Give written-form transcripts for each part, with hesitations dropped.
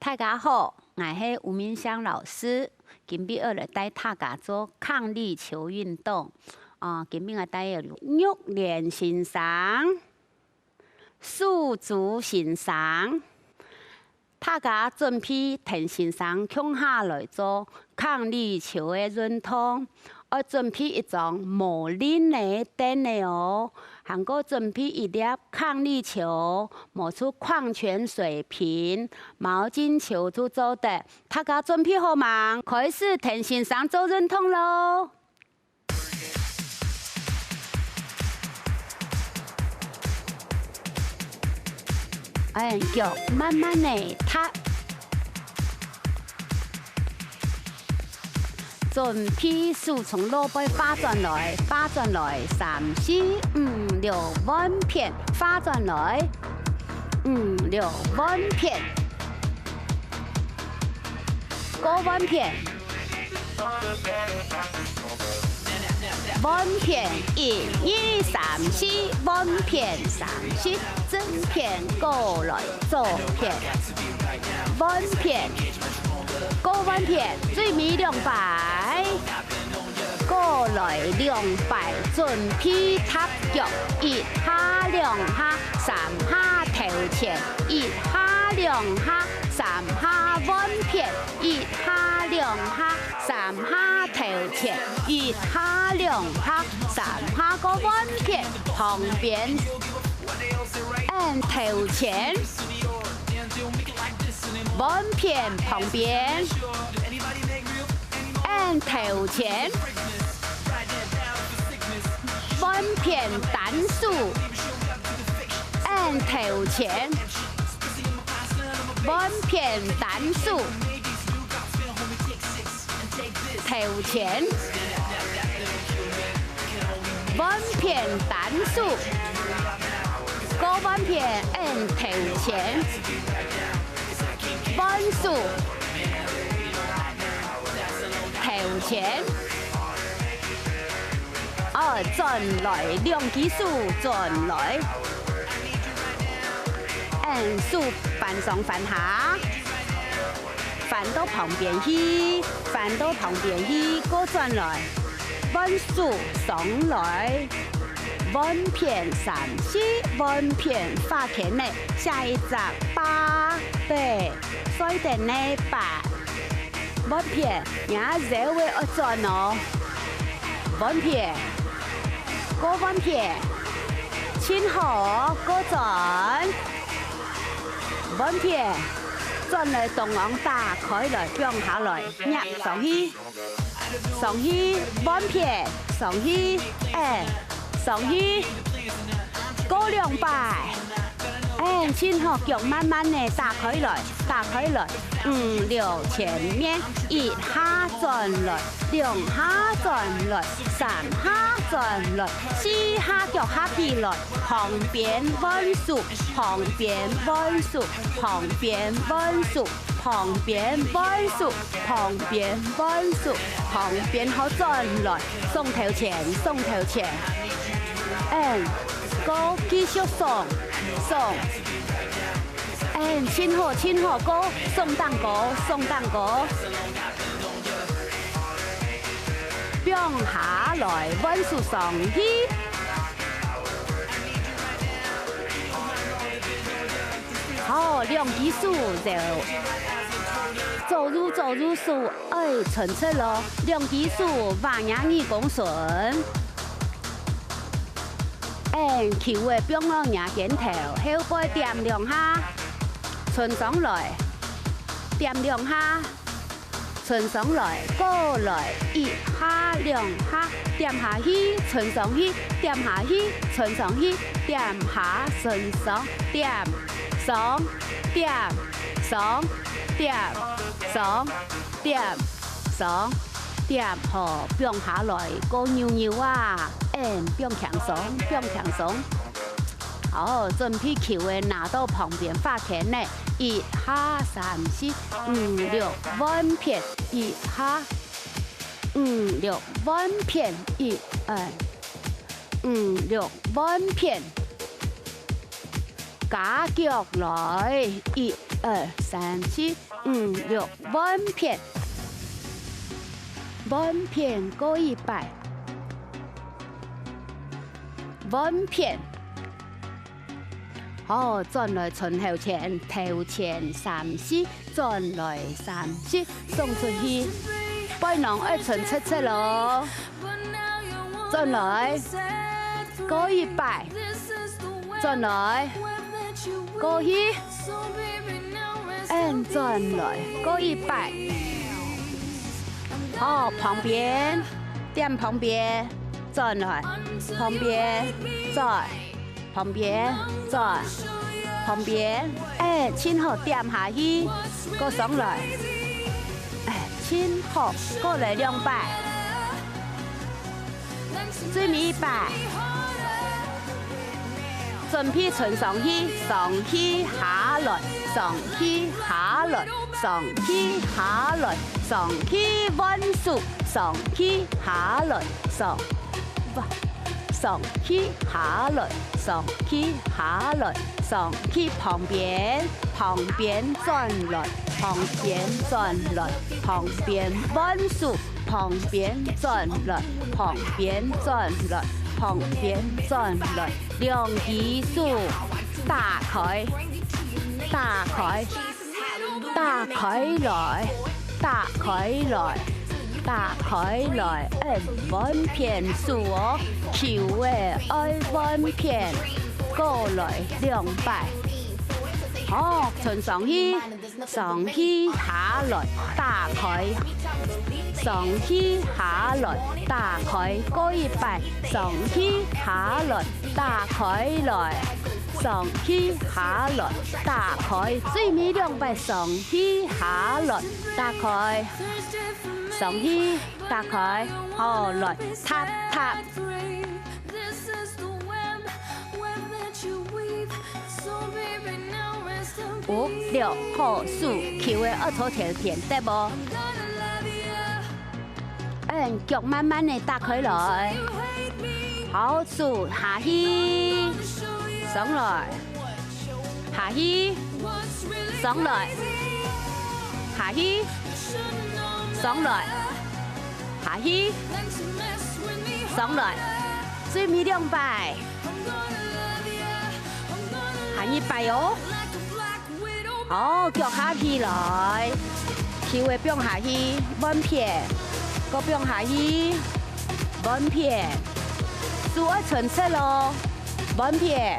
大家好，我是吴明香老师。今日来带大家做抗力球运动。今日我带有玉莲欣赏、数足欣赏。大家准备停欣赏，向下来做抗力球的运动。我准备一张模拟的凳的哦，还个准备一粒抗力球，磨出矿泉水瓶、毛巾球都做的。大家准备好吗？开始停欣赏做运动喽！脚慢慢的踏。准备数从落背发转来，3、4、5、6弯片，发转来，5、6弯片，高弯片，弯片1、2、3、4，弯片3、4，正片过来，左片，弯片。高弯片，最尾2摆，过来2摆，准备踏脚，1下2下，3下头前，1下2下，3下弯片，1下2下，3下头前，1下2下，3下个弯片，旁边按头前。弯片旁边，按头前，弯片单数，按头前，弯片单数，头前，弯片单数，高弯片按头前。弯数，头前，转来2基数转来，按数翻上翻下，翻到旁边去，翻到旁边去，过转来，弯数上来。弯片3、4，弯片发前内，下一张8，对，衰点内8，弯片也稍微转哦，弯片，高弯片，轻好过转，弯片，转来动往打开来，放下来，压上去，上去，弯片，上去，上去，高2摆，轻好脚慢慢的打开来，5、6前面1下转来，2下转来，3下转来，4下脚下起来，旁边弯数，旁边弯数，旁边弯数。旁边弯数，旁边弯数，旁边好转来，送头前，送头前，高继续送，轻好轻好高，送蛋糕，送蛋糕，放下来，弯数上去。好，2基数就。走入数，纯粹咯，2基数8.2公顺，球的标了压肩头，后背点2下，存上来，点2下，存上来，过来1下2下，点下去，存上去，点下去，存上去，点下存上，点上，点上。点好，放下来，高扭啊，放轻松。好，准备球的拿到旁边发前呢，1下3、4、5、6弯片，1下5、6弯片，1、2、5、6弯片，加脚来1、2、3、4。5、6，稳片，稳片过100，稳片。好，转来存后钱，头前30，转来30，送出去。背囊要存7咯，转来过100，转来过去，转来过100。好，旁边点旁边，转来旁边再。旁边再旁边，亲好点下去，搁上来，亲好过来200，水面100，准备存上去，上去下来，上去下来，上去下来，上去稳数，上去下来，上去下来，上去下来，上去旁边，旁边转来，旁边转来，旁边稳数，旁边转来，旁边转来，旁边转来，2基数，打开，打开，打开来，打开来。打开来，稳片数哦，球的爱稳片，过来200，好，存上去，上去下来，打开，上去下来，打开，过100，上去下来，打开来，上去下来，打开，水面200，上去下来，打开。上去打开，好来踏踏。5、6，好4，球的二头田田对不？脚慢慢的打开来，好4下去，上来，下去，上来，下去。上来，下去，上来，水面200，下100哦。好，脚下去来，球的变下去，稳片，个变下去，稳片，数要存7咯，稳片，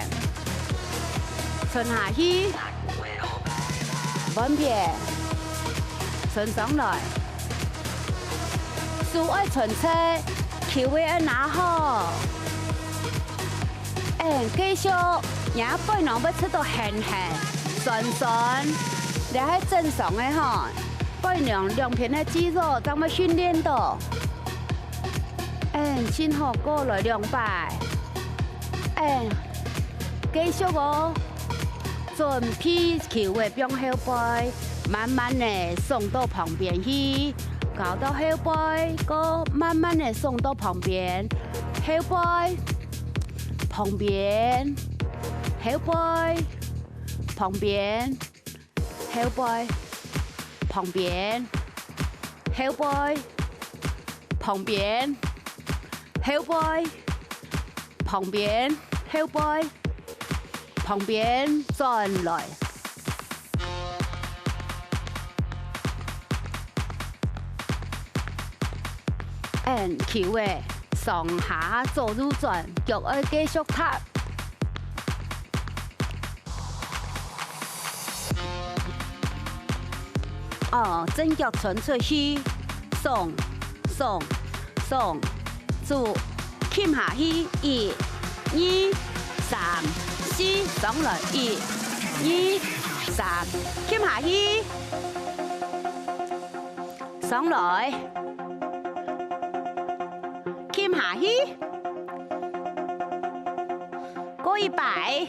存下去，稳片，存上来。数爱存7，球的要拿好。继续，伢背囊要出到狠狠，酸酸，你係正常的吼。背囊2片的肌肉，怎么训练到？先好过来200，继续哦。准备球的变后背，慢慢的送到旁边去。搞到后背，个慢慢的送到旁边，后背，旁边，后背，旁边，后背，旁边，後背，旁邊，後背，旁邊，後背，旁邊轉來。球嘅上下左右轉，腳要繼續踏。正腳傳出去，送，做，傾下去，1、2、3、4，上來1、2、3，傾下去，上來，傾下去，過100，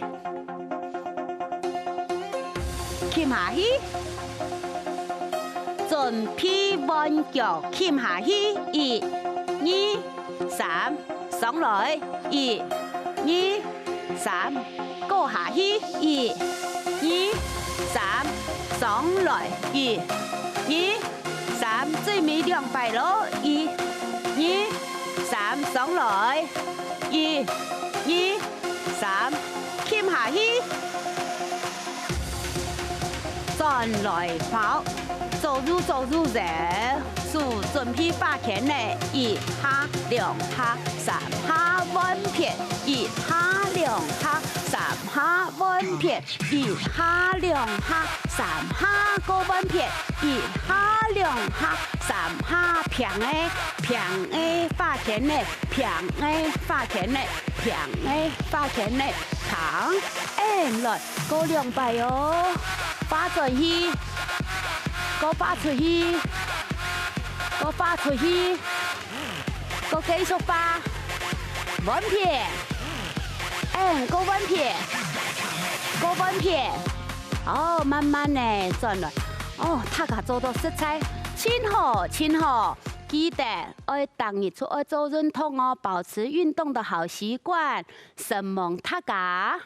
傾下去。準備彎腳傾下去，1、2、3，上來，1、2、3，過下去，1、2、3，上來1、2、3，最尾200咯，1、2、3，上來1、2、3，傾下去，轉來跑，走入人，數準備發錢嘞，1下2下3下穩片，1下2下3下穩片，1下2下3下個穩片，1下2下3下平的發錢嘞，平的發錢嘞，平的發錢嘞，糖來個200哦，發出去，個發出去。個發出去，個繼續發，穩片，個穩片，個穩片，哦，慢慢的轉來，哦，大家做到實在，真好，記得要當日出來做運動哦，保持運動的好習慣，承蒙大家。